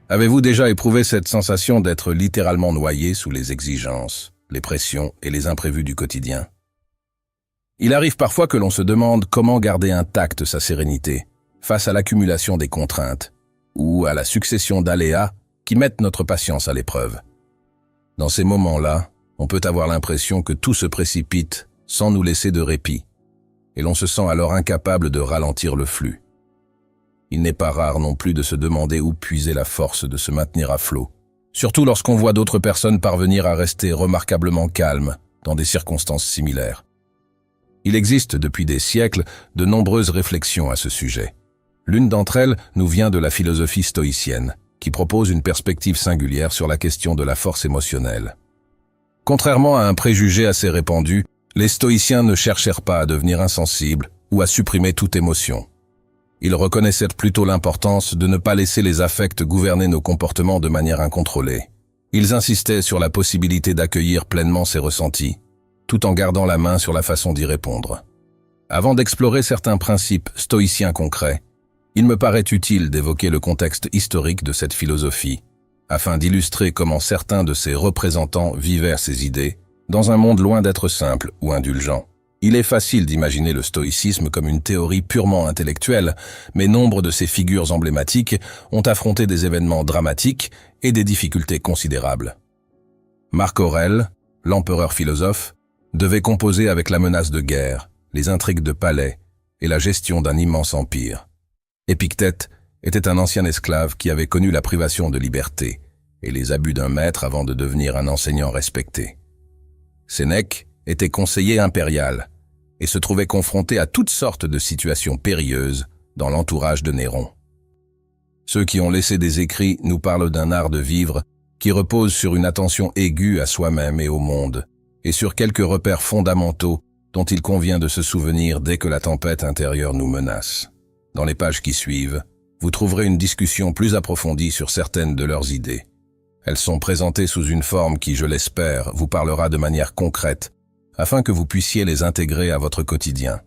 Avez-vous déjà éprouvé cette sensation d'être littéralement noyé sous les exigences, les pressions et les imprévus du quotidien? Il arrive parfois que l'on se demande comment garder intacte sa sérénité face à l'accumulation des contraintes ou à la succession d'aléas qui mettent notre patience à l'épreuve. Dans ces moments-là, on peut avoir l'impression que tout se précipite sans nous laisser de répit, et l'on se sent alors incapable de ralentir le flux. Il n'est pas rare non plus de se demander où puiser la force de se maintenir à flot, surtout lorsqu'on voit d'autres personnes parvenir à rester remarquablement calmes dans des circonstances similaires. Il existe depuis des siècles de nombreuses réflexions à ce sujet. L'une d'entre elles nous vient de la philosophie stoïcienne, qui propose une perspective singulière sur la question de la force émotionnelle. Contrairement à un préjugé assez répandu, les stoïciens ne cherchèrent pas à devenir insensibles ou à supprimer toute émotion. Ils reconnaissaient plutôt l'importance de ne pas laisser les affects gouverner nos comportements de manière incontrôlée. Ils insistaient sur la possibilité d'accueillir pleinement ces ressentis, tout en gardant la main sur la façon d'y répondre. Avant d'explorer certains principes stoïciens concrets, il me paraît utile d'évoquer le contexte historique de cette philosophie, afin d'illustrer comment certains de ses représentants vivaient ces idées, dans un monde loin d'être simple ou indulgent. Il est facile d'imaginer le stoïcisme comme une théorie purement intellectuelle, mais nombre de ces figures emblématiques ont affronté des événements dramatiques et des difficultés considérables. Marc Aurèle, l'empereur philosophe, devait composer avec la menace de guerre, les intrigues de palais et la gestion d'un immense empire. Épictète était un ancien esclave qui avait connu la privation de liberté et les abus d'un maître avant de devenir un enseignant respecté. Sénèque était conseiller impérial et se trouvait confronté à toutes sortes de situations périlleuses dans l'entourage de Néron. Ceux qui ont laissé des écrits nous parlent d'un art de vivre qui repose sur une attention aiguë à soi-même et au monde, et sur quelques repères fondamentaux dont il convient de se souvenir dès que la tempête intérieure nous menace. Dans les pages qui suivent, vous trouverez une discussion plus approfondie sur certaines de leurs idées. Elles sont présentées sous une forme qui, je l'espère, vous parlera de manière concrète, afin que vous puissiez les intégrer à votre quotidien.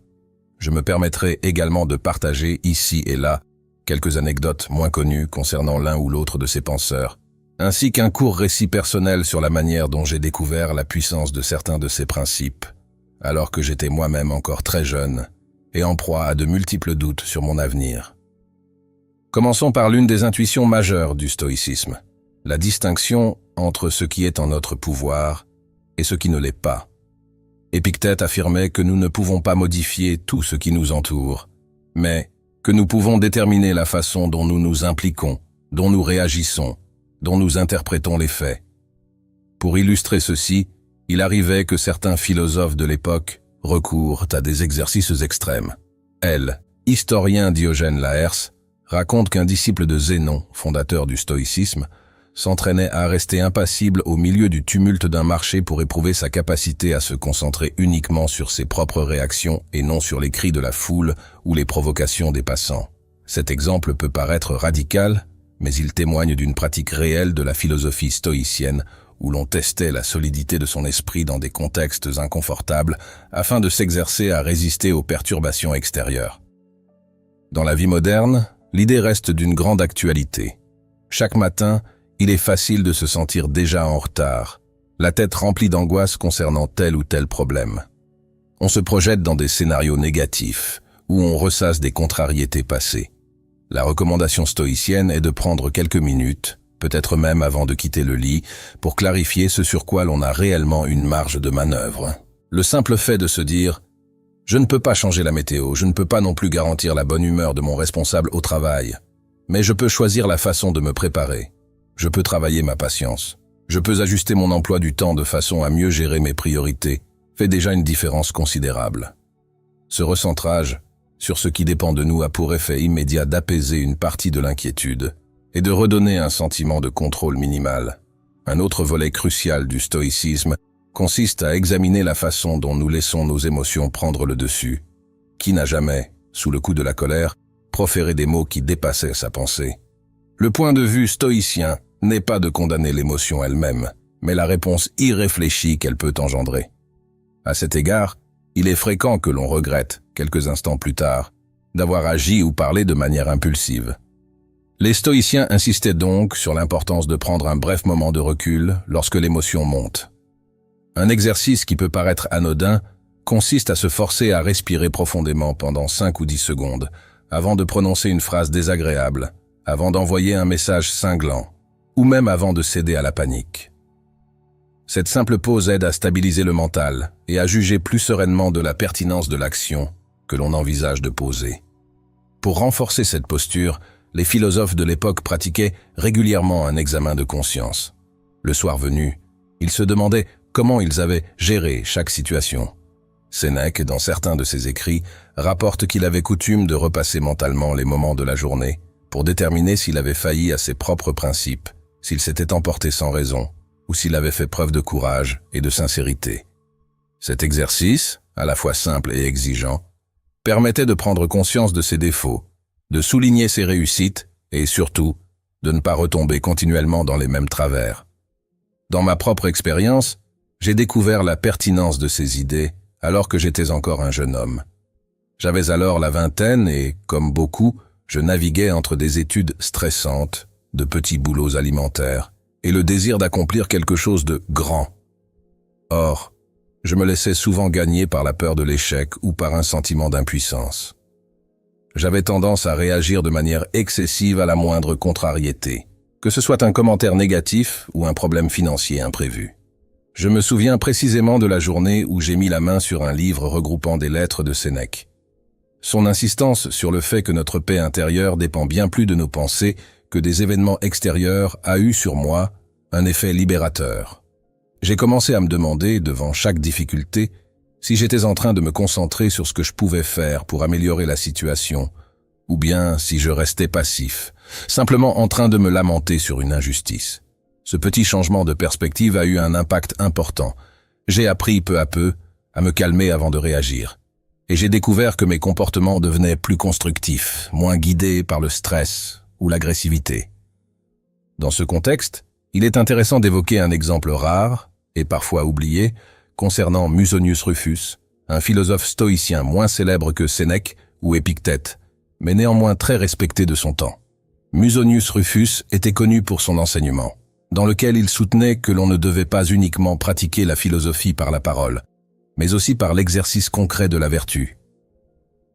Je me permettrai également de partager ici et là quelques anecdotes moins connues concernant l'un ou l'autre de ces penseurs, ainsi qu'un court récit personnel sur la manière dont j'ai découvert la puissance de certains de ces principes, alors que j'étais moi-même encore très jeune et en proie à de multiples doutes sur mon avenir. Commençons par l'une des intuitions majeures du stoïcisme, la distinction entre ce qui est en notre pouvoir et ce qui ne l'est pas. Épictète affirmait que nous ne pouvons pas modifier tout ce qui nous entoure, mais que nous pouvons déterminer la façon dont nous nous impliquons, dont nous réagissons, dont nous interprétons les faits. Pour illustrer ceci, il arrivait que certains philosophes de l'époque recourent à des exercices extrêmes. Historien Diogène Laërce raconte qu'un disciple de Zénon, fondateur du stoïcisme, s'entraînait à rester impassible au milieu du tumulte d'un marché pour éprouver sa capacité à se concentrer uniquement sur ses propres réactions et non sur les cris de la foule ou les provocations des passants. Cet exemple peut paraître radical, mais il témoigne d'une pratique réelle de la philosophie stoïcienne où l'on testait la solidité de son esprit dans des contextes inconfortables afin de s'exercer à résister aux perturbations extérieures. Dans la vie moderne, l'idée reste d'une grande actualité. Chaque matin, il est facile de se sentir déjà en retard, la tête remplie d'angoisse concernant tel ou tel problème. On se projette dans des scénarios négatifs, où on ressasse des contrariétés passées. La recommandation stoïcienne est de prendre quelques minutes, peut-être même avant de quitter le lit, pour clarifier ce sur quoi l'on a réellement une marge de manœuvre. Le simple fait de se dire « Je ne peux pas changer la météo, je ne peux pas non plus garantir la bonne humeur de mon responsable au travail, mais je peux choisir la façon de me préparer. Je peux travailler ma patience. Je peux ajuster mon emploi du temps de façon à mieux gérer mes priorités, fait déjà une différence considérable. » Ce recentrage sur ce qui dépend de nous a pour effet immédiat d'apaiser une partie de l'inquiétude et de redonner un sentiment de contrôle minimal. Un autre volet crucial du stoïcisme consiste à examiner la façon dont nous laissons nos émotions prendre le dessus. Qui n'a jamais, sous le coup de la colère, proféré des mots qui dépassaient sa pensée? Le point de vue stoïcien n'est pas de condamner l'émotion elle-même, mais la réponse irréfléchie qu'elle peut engendrer. À cet égard, il est fréquent que l'on regrette, quelques instants plus tard, d'avoir agi ou parlé de manière impulsive. Les stoïciens insistaient donc sur l'importance de prendre un bref moment de recul lorsque l'émotion monte. Un exercice qui peut paraître anodin consiste à se forcer à respirer profondément pendant 5 ou 10 secondes, avant de prononcer une phrase désagréable, avant d'envoyer un message cinglant, ou même avant de céder à la panique. Cette simple pause aide à stabiliser le mental et à juger plus sereinement de la pertinence de l'action que l'on envisage de poser. Pour renforcer cette posture, les philosophes de l'époque pratiquaient régulièrement un examen de conscience. Le soir venu, ils se demandaient comment ils avaient géré chaque situation. Sénèque, dans certains de ses écrits, rapporte qu'il avait coutume de repasser mentalement les moments de la journée pour déterminer s'il avait failli à ses propres principes, s'il s'était emporté sans raison, ou s'il avait fait preuve de courage et de sincérité. Cet exercice, à la fois simple et exigeant, permettait de prendre conscience de ses défauts, de souligner ses réussites et surtout, de ne pas retomber continuellement dans les mêmes travers. Dans ma propre expérience, j'ai découvert la pertinence de ces idées alors que j'étais encore un jeune homme. J'avais alors la vingtaine et, comme beaucoup, je naviguais entre des études stressantes, de petits boulots alimentaires et le désir d'accomplir quelque chose de grand. Or, je me laissais souvent gagner par la peur de l'échec ou par un sentiment d'impuissance. J'avais tendance à réagir de manière excessive à la moindre contrariété, que ce soit un commentaire négatif ou un problème financier imprévu. Je me souviens précisément de la journée où j'ai mis la main sur un livre regroupant des lettres de Sénèque. Son insistance sur le fait que notre paix intérieure dépend bien plus de nos pensées que des événements extérieurs a eu sur moi un effet libérateur. J'ai commencé à me demander, devant chaque difficulté, si j'étais en train de me concentrer sur ce que je pouvais faire pour améliorer la situation, ou bien si je restais passif, simplement en train de me lamenter sur une injustice. Ce petit changement de perspective a eu un impact important. J'ai appris peu à peu à me calmer avant de réagir. Et j'ai découvert que mes comportements devenaient plus constructifs, moins guidés par le stress ou l'agressivité. Dans ce contexte, il est intéressant d'évoquer un exemple rare, et parfois oublié, concernant Musonius Rufus, un philosophe stoïcien moins célèbre que Sénèque ou Épictète, mais néanmoins très respecté de son temps. Musonius Rufus était connu pour son enseignement, dans lequel il soutenait que l'on ne devait pas uniquement pratiquer la philosophie par la parole, mais aussi par l'exercice concret de la vertu.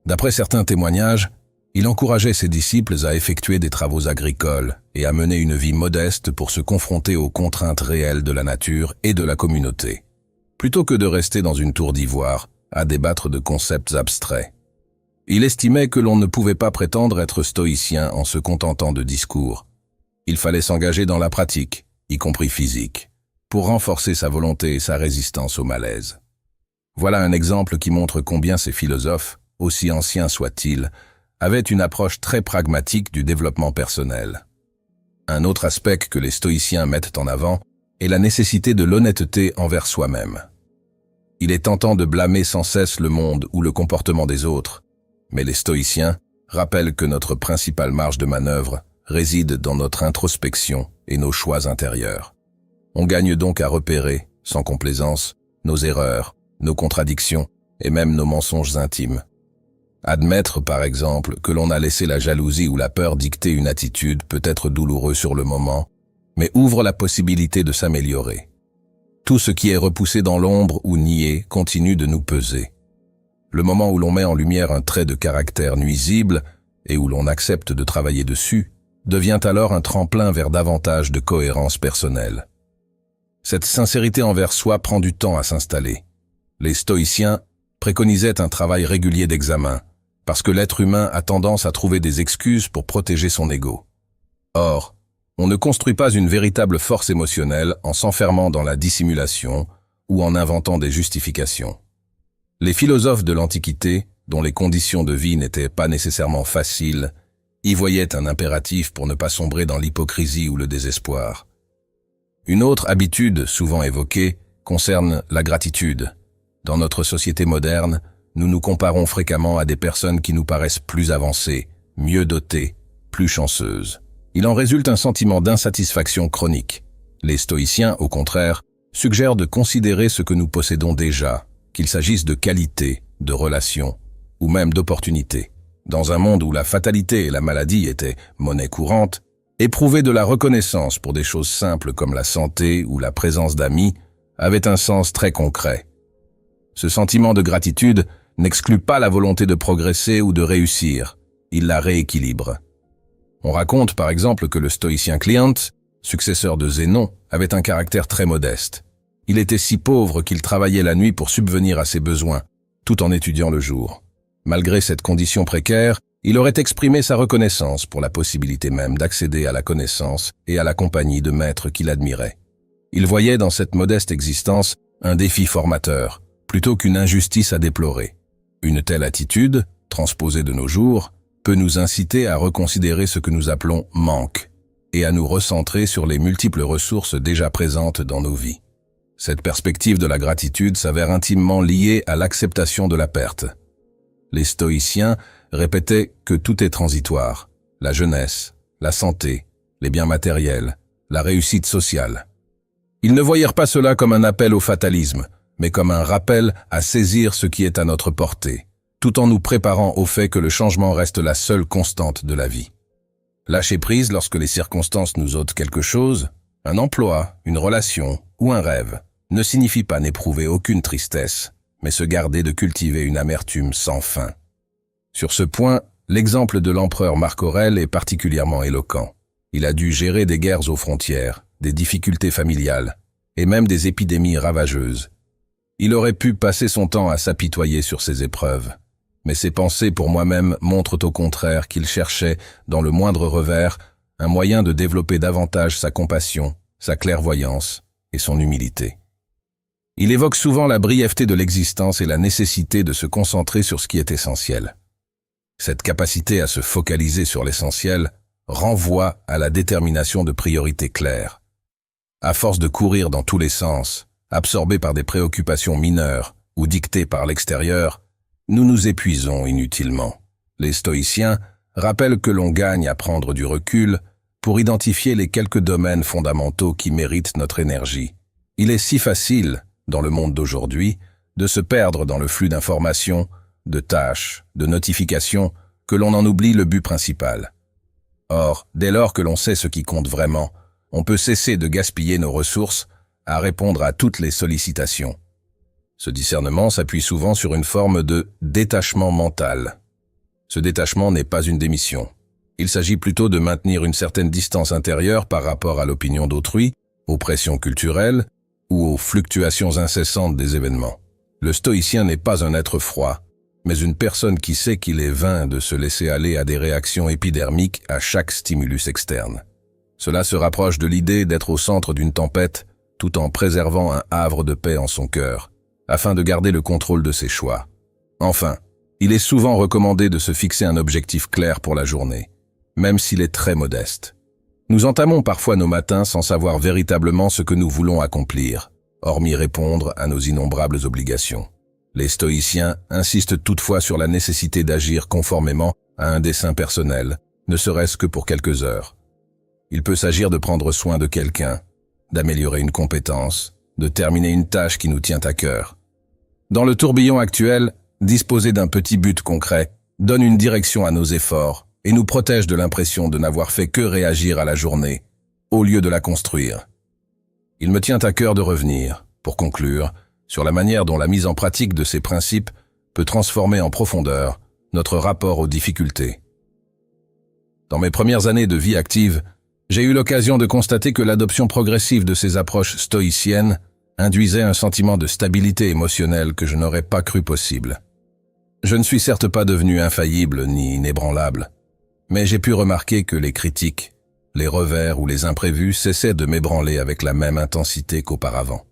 D'après certains témoignages, il encourageait ses disciples à effectuer des travaux agricoles et à mener une vie modeste pour se confronter aux contraintes réelles de la nature et de la communauté, plutôt que de rester dans une tour d'ivoire à débattre de concepts abstraits. Il estimait que l'on ne pouvait pas prétendre être stoïcien en se contentant de discours. Il fallait s'engager dans la pratique, y compris physique, pour renforcer sa volonté et sa résistance au malaise. Voilà un exemple qui montre combien ces philosophes, aussi anciens soient-ils, avaient une approche très pragmatique du développement personnel. Un autre aspect que les stoïciens mettent en avant est la nécessité de l'honnêteté envers soi-même. Il est tentant de blâmer sans cesse le monde ou le comportement des autres, mais les stoïciens rappellent que notre principale marge de manœuvre réside dans notre introspection et nos choix intérieurs. On gagne donc à repérer, sans complaisance, nos erreurs, nos contradictions et même nos mensonges intimes. Admettre, par exemple, que l'on a laissé la jalousie ou la peur dicter une attitude peut être douloureux sur le moment, mais ouvre la possibilité de s'améliorer. Tout ce qui est repoussé dans l'ombre ou nié continue de nous peser. Le moment où l'on met en lumière un trait de caractère nuisible et où l'on accepte de travailler dessus, devient alors un tremplin vers davantage de cohérence personnelle. Cette sincérité envers soi prend du temps à s'installer. Les stoïciens préconisaient un travail régulier d'examen, parce que l'être humain a tendance à trouver des excuses pour protéger son ego. Or, on ne construit pas une véritable force émotionnelle en s'enfermant dans la dissimulation ou en inventant des justifications. Les philosophes de l'Antiquité, dont les conditions de vie n'étaient pas nécessairement faciles, y voyaient un impératif pour ne pas sombrer dans l'hypocrisie ou le désespoir. Une autre habitude souvent évoquée concerne la gratitude. Dans notre société moderne, nous nous comparons fréquemment à des personnes qui nous paraissent plus avancées, mieux dotées, plus chanceuses. Il en résulte un sentiment d'insatisfaction chronique. Les stoïciens, au contraire, suggèrent de considérer ce que nous possédons déjà, qu'il s'agisse de qualités, de relations, ou même d'opportunités. Dans un monde où la fatalité et la maladie étaient monnaie courante, Éprouver de la reconnaissance pour des choses simples comme la santé ou la présence d'amis avait un sens très concret. Ce sentiment de gratitude n'exclut pas la volonté de progresser ou de réussir, il la rééquilibre. On raconte par exemple que le stoïcien Cléanthe, successeur de Zénon, avait un caractère très modeste. Il était si pauvre qu'il travaillait la nuit pour subvenir à ses besoins, tout en étudiant le jour. Malgré cette condition précaire, il aurait exprimé sa reconnaissance pour la possibilité même d'accéder à la connaissance et à la compagnie de maîtres qu'il admirait. Il voyait dans cette modeste existence un défi formateur, plutôt qu'une injustice à déplorer. Une telle attitude, transposée de nos jours, peut nous inciter à reconsidérer ce que nous appelons « manque » et à nous recentrer sur les multiples ressources déjà présentes dans nos vies. Cette perspective de la gratitude s'avère intimement liée à l'acceptation de la perte. Les stoïciens répétaient que tout est transitoire, la jeunesse, la santé, les biens matériels, la réussite sociale. Ils ne voyèrent pas cela comme un appel au fatalisme, mais comme un rappel à saisir ce qui est à notre portée, tout en nous préparant au fait que le changement reste la seule constante de la vie. Lâcher prise lorsque les circonstances nous ôtent quelque chose, un emploi, une relation ou un rêve, ne signifie pas n'éprouver aucune tristesse, mais se garder de cultiver une amertume sans fin. Sur ce point, l'exemple de l'empereur Marc Aurèle est particulièrement éloquent. Il a dû gérer des guerres aux frontières, des difficultés familiales, et même des épidémies ravageuses. Il aurait pu passer son temps à s'apitoyer sur ces épreuves, mais ses pensées pour moi-même montrent au contraire qu'il cherchait, dans le moindre revers, un moyen de développer davantage sa compassion, sa clairvoyance et son humilité. Il évoque souvent la brièveté de l'existence et la nécessité de se concentrer sur ce qui est essentiel. Cette capacité à se focaliser sur l'essentiel renvoie à la détermination de priorités claires. À force de courir dans tous les sens, absorbés par des préoccupations mineures ou dictées par l'extérieur, nous nous épuisons inutilement. Les stoïciens rappellent que l'on gagne à prendre du recul pour identifier les quelques domaines fondamentaux qui méritent notre énergie. Il est si facile, dans le monde d'aujourd'hui, de se perdre dans le flux d'informations, de tâches, de notifications, que l'on en oublie le but principal. Or, dès lors que l'on sait ce qui compte vraiment, on peut cesser de gaspiller nos ressources à répondre à toutes les sollicitations. Ce discernement s'appuie souvent sur une forme de détachement mental. Ce détachement n'est pas une démission. Il s'agit plutôt de maintenir une certaine distance intérieure par rapport à l'opinion d'autrui, aux pressions culturelles ou aux fluctuations incessantes des événements. Le stoïcien n'est pas un être froid, mais une personne qui sait qu'il est vain de se laisser aller à des réactions épidermiques à chaque stimulus externe. Cela se rapproche de l'idée d'être au centre d'une tempête tout en préservant un havre de paix en son cœur, afin de garder le contrôle de ses choix. Enfin, il est souvent recommandé de se fixer un objectif clair pour la journée, même s'il est très modeste. Nous entamons parfois nos matins sans savoir véritablement ce que nous voulons accomplir, hormis répondre à nos innombrables obligations. Les stoïciens insistent toutefois sur la nécessité d'agir conformément à un dessein personnel, ne serait-ce que pour quelques heures. Il peut s'agir de prendre soin de quelqu'un, d'améliorer une compétence, de terminer une tâche qui nous tient à cœur. Dans le tourbillon actuel, disposer d'un petit but concret donne une direction à nos efforts et nous protège de l'impression de n'avoir fait que réagir à la journée, au lieu de la construire. Il me tient à cœur de revenir, pour conclure, sur la manière dont la mise en pratique de ces principes peut transformer en profondeur notre rapport aux difficultés. Dans mes premières années de vie active, j'ai eu l'occasion de constater que l'adoption progressive de ces approches stoïciennes induisait un sentiment de stabilité émotionnelle que je n'aurais pas cru possible. Je ne suis certes pas devenu infaillible ni inébranlable, mais j'ai pu remarquer que les critiques, les revers ou les imprévus cessaient de m'ébranler avec la même intensité qu'auparavant.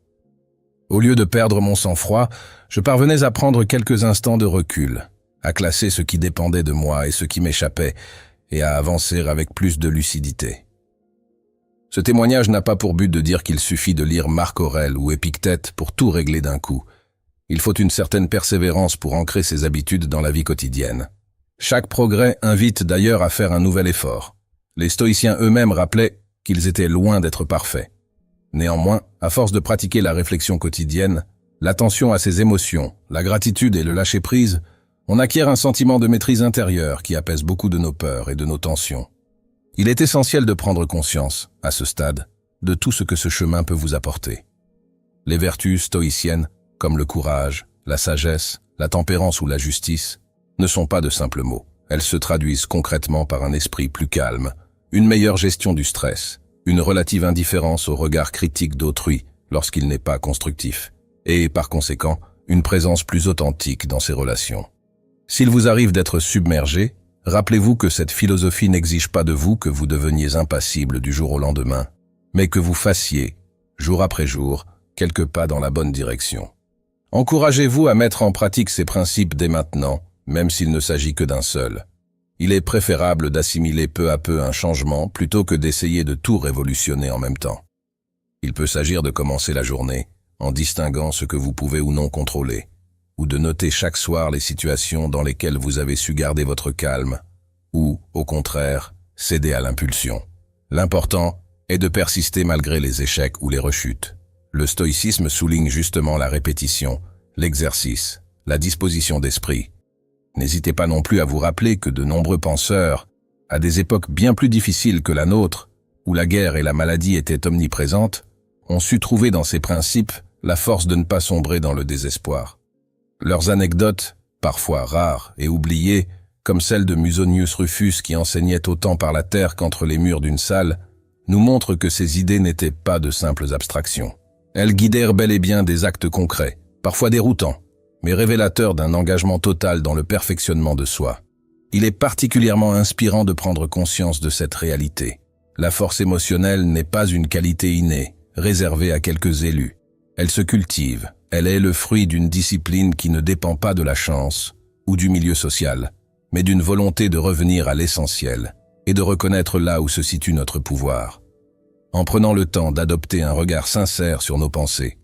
Au lieu de perdre mon sang-froid, je parvenais à prendre quelques instants de recul, à classer ce qui dépendait de moi et ce qui m'échappait, et à avancer avec plus de lucidité. Ce témoignage n'a pas pour but de dire qu'il suffit de lire Marc Aurèle ou Épictète pour tout régler d'un coup. Il faut une certaine persévérance pour ancrer ses habitudes dans la vie quotidienne. Chaque progrès invite d'ailleurs à faire un nouvel effort. Les stoïciens eux-mêmes rappelaient qu'ils étaient loin d'être parfaits. Néanmoins, à force de pratiquer la réflexion quotidienne, l'attention à ses émotions, la gratitude et le lâcher-prise, on acquiert un sentiment de maîtrise intérieure qui apaise beaucoup de nos peurs et de nos tensions. Il est essentiel de prendre conscience, à ce stade, de tout ce que ce chemin peut vous apporter. Les vertus stoïciennes, comme le courage, la sagesse, la tempérance ou la justice, ne sont pas de simples mots. Elles se traduisent concrètement par un esprit plus calme, une meilleure gestion du stress, une relative indifférence au regard critique d'autrui lorsqu'il n'est pas constructif, et, par conséquent, une présence plus authentique dans ses relations. S'il vous arrive d'être submergé, rappelez-vous que cette philosophie n'exige pas de vous que vous deveniez impassible du jour au lendemain, mais que vous fassiez, jour après jour, quelques pas dans la bonne direction. Encouragez-vous à mettre en pratique ces principes dès maintenant, même s'il ne s'agit que d'un seul. Il est préférable d'assimiler peu à peu un changement plutôt que d'essayer de tout révolutionner en même temps. Il peut s'agir de commencer la journée en distinguant ce que vous pouvez ou non contrôler, ou de noter chaque soir les situations dans lesquelles vous avez su garder votre calme, ou, au contraire, céder à l'impulsion. L'important est de persister malgré les échecs ou les rechutes. Le stoïcisme souligne justement la répétition, l'exercice, la disposition d'esprit. N'hésitez pas non plus à vous rappeler que de nombreux penseurs, à des époques bien plus difficiles que la nôtre, où la guerre et la maladie étaient omniprésentes, ont su trouver dans ces principes la force de ne pas sombrer dans le désespoir. Leurs anecdotes, parfois rares et oubliées, comme celle de Musonius Rufus qui enseignait autant par la terre qu'entre les murs d'une salle, nous montrent que ces idées n'étaient pas de simples abstractions. Elles guidèrent bel et bien des actes concrets, parfois déroutants, mais révélateurs d'un engagement total dans le perfectionnement de soi. Il est particulièrement inspirant de prendre conscience de cette réalité. La force émotionnelle n'est pas une qualité innée, réservée à quelques élus. Elle se cultive, elle est le fruit d'une discipline qui ne dépend pas de la chance ou du milieu social, mais d'une volonté de revenir à l'essentiel et de reconnaître là où se situe notre pouvoir. En prenant le temps d'adopter un regard sincère sur nos pensées,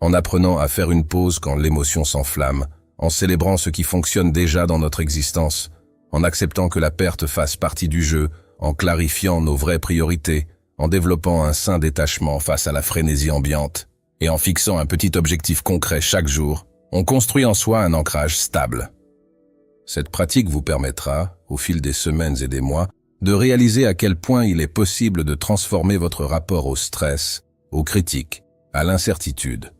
en apprenant à faire une pause quand l'émotion s'enflamme, en célébrant ce qui fonctionne déjà dans notre existence, en acceptant que la perte fasse partie du jeu, en clarifiant nos vraies priorités, en développant un sain détachement face à la frénésie ambiante, et en fixant un petit objectif concret chaque jour, on construit en soi un ancrage stable. Cette pratique vous permettra, au fil des semaines et des mois, de réaliser à quel point il est possible de transformer votre rapport au stress, aux critiques, à l'incertitude.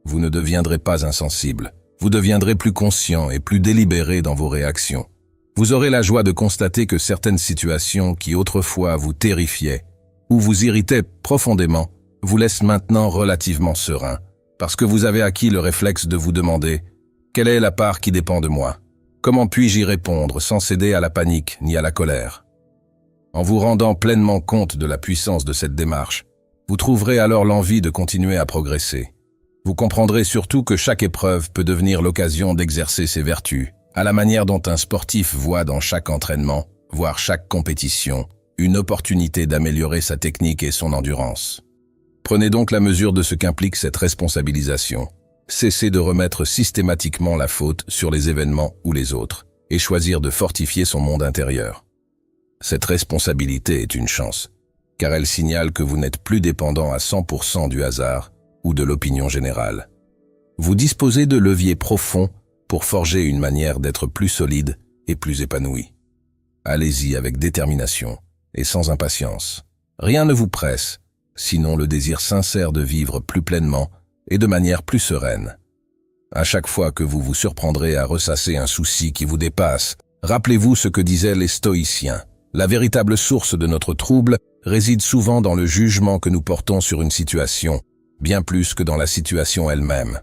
Vous ne deviendrez pas insensible, vous deviendrez plus conscient et plus délibéré dans vos réactions. Vous aurez la joie de constater que certaines situations qui autrefois vous terrifiaient ou vous irritaient profondément vous laissent maintenant relativement serein, parce que vous avez acquis le réflexe de vous demander « Quelle est la part qui dépend de moi ? Comment puis-je y répondre sans céder à la panique ni à la colère ?» En vous rendant pleinement compte de la puissance de cette démarche, vous trouverez alors l'envie de continuer à progresser. Vous comprendrez surtout que chaque épreuve peut devenir l'occasion d'exercer ses vertus, à la manière dont un sportif voit dans chaque entraînement, voire chaque compétition, une opportunité d'améliorer sa technique et son endurance. Prenez donc la mesure de ce qu'implique cette responsabilisation. Cessez de remettre systématiquement la faute sur les événements ou les autres, et choisir de fortifier son monde intérieur. Cette responsabilité est une chance, car elle signale que vous n'êtes plus dépendant à 100% du hasard ou de l'opinion générale. Vous disposez de leviers profonds pour forger une manière d'être plus solide et plus épanoui. Allez-y avec détermination et sans impatience. Rien ne vous presse, sinon le désir sincère de vivre plus pleinement et de manière plus sereine. À chaque fois que vous vous surprendrez à ressasser un souci qui vous dépasse, rappelez-vous ce que disaient les stoïciens. La véritable source de notre trouble réside souvent dans le jugement que nous portons sur une situation, bien plus que dans la situation elle-même.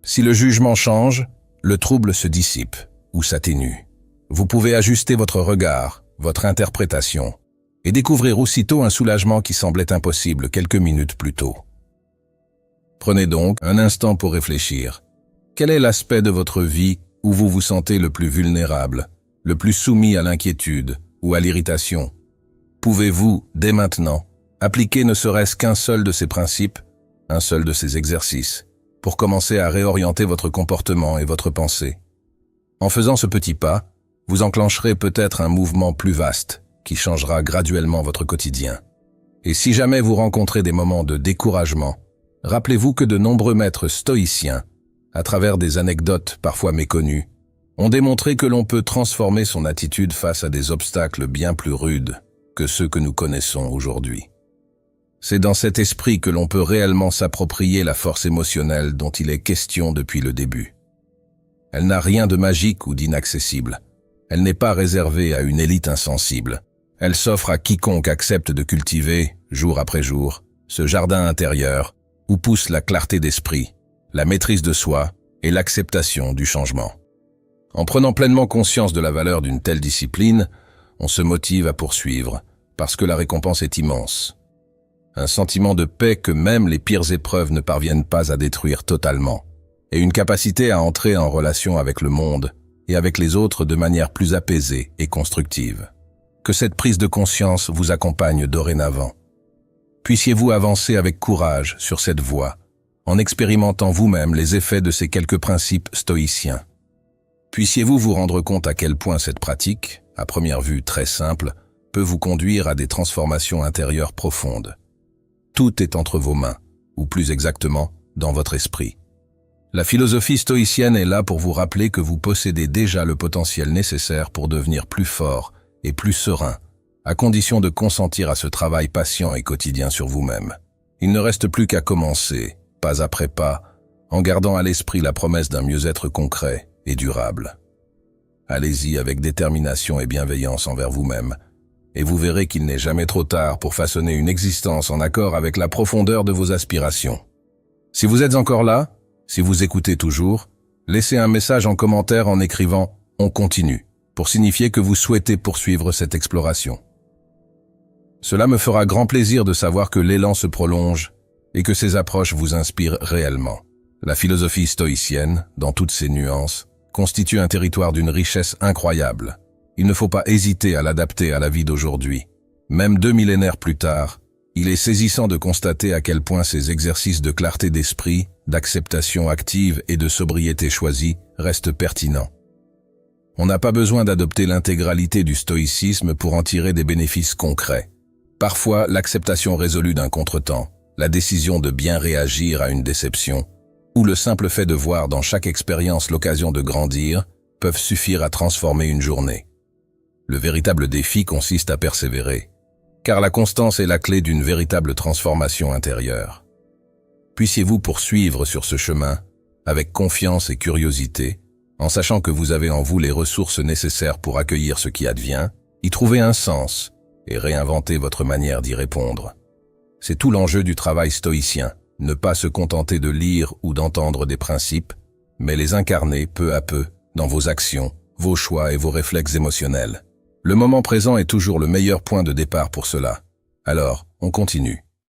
Si le jugement change, le trouble se dissipe ou s'atténue. Vous pouvez ajuster votre regard, votre interprétation, et découvrir aussitôt un soulagement qui semblait impossible quelques minutes plus tôt. Prenez donc un instant pour réfléchir. Quel est l'aspect de votre vie où vous vous sentez le plus vulnérable, le plus soumis à l'inquiétude ou à l'irritation? Pouvez-vous, dès maintenant, appliquer ne serait-ce qu'un seul de ces principes, un seul de ces exercices, pour commencer à réorienter votre comportement et votre pensée? En faisant ce petit pas, vous enclencherez peut-être un mouvement plus vaste qui changera graduellement votre quotidien. Et si jamais vous rencontrez des moments de découragement, rappelez-vous que de nombreux maîtres stoïciens, à travers des anecdotes parfois méconnues, ont démontré que l'on peut transformer son attitude face à des obstacles bien plus rudes que ceux que nous connaissons aujourd'hui. C'est dans cet esprit que l'on peut réellement s'approprier la force émotionnelle dont il est question depuis le début. Elle n'a rien de magique ou d'inaccessible. Elle n'est pas réservée à une élite insensible. Elle s'offre à quiconque accepte de cultiver, jour après jour, ce jardin intérieur où pousse la clarté d'esprit, la maîtrise de soi et l'acceptation du changement. En prenant pleinement conscience de la valeur d'une telle discipline, on se motive à poursuivre, parce que la récompense est immense. Un sentiment de paix que même les pires épreuves ne parviennent pas à détruire totalement, et une capacité à entrer en relation avec le monde et avec les autres de manière plus apaisée et constructive. Que cette prise de conscience vous accompagne dorénavant. Puissiez-vous avancer avec courage sur cette voie, en expérimentant vous-même les effets de ces quelques principes stoïciens. Puissiez-vous vous rendre compte à quel point cette pratique, à première vue très simple, peut vous conduire à des transformations intérieures profondes. Tout est entre vos mains, ou plus exactement, dans votre esprit. La philosophie stoïcienne est là pour vous rappeler que vous possédez déjà le potentiel nécessaire pour devenir plus fort et plus serein, à condition de consentir à ce travail patient et quotidien sur vous-même. Il ne reste plus qu'à commencer, pas après pas, en gardant à l'esprit la promesse d'un mieux-être concret et durable. Allez-y avec détermination et bienveillance envers vous-même, et vous verrez qu'il n'est jamais trop tard pour façonner une existence en accord avec la profondeur de vos aspirations. Si vous êtes encore là, si vous écoutez toujours, laissez un message en commentaire en écrivant « On continue » pour signifier que vous souhaitez poursuivre cette exploration. Cela me fera grand plaisir de savoir que l'élan se prolonge et que ces approches vous inspirent réellement. La philosophie stoïcienne, dans toutes ses nuances, constitue un territoire d'une richesse incroyable. Il ne faut pas hésiter à l'adapter à la vie d'aujourd'hui. Même 2 millénaires plus tard, il est saisissant de constater à quel point ces exercices de clarté d'esprit, d'acceptation active et de sobriété choisie restent pertinents. On n'a pas besoin d'adopter l'intégralité du stoïcisme pour en tirer des bénéfices concrets. Parfois, l'acceptation résolue d'un contretemps, la décision de bien réagir à une déception, ou le simple fait de voir dans chaque expérience l'occasion de grandir, peuvent suffire à transformer une journée. Le véritable défi consiste à persévérer, car la constance est la clé d'une véritable transformation intérieure. Puissiez-vous poursuivre sur ce chemin, avec confiance et curiosité, en sachant que vous avez en vous les ressources nécessaires pour accueillir ce qui advient, y trouver un sens et réinventer votre manière d'y répondre. C'est tout l'enjeu du travail stoïcien, ne pas se contenter de lire ou d'entendre des principes, mais les incarner peu à peu dans vos actions, vos choix et vos réflexes émotionnels. Le moment présent est toujours le meilleur point de départ pour cela. Alors, on continue.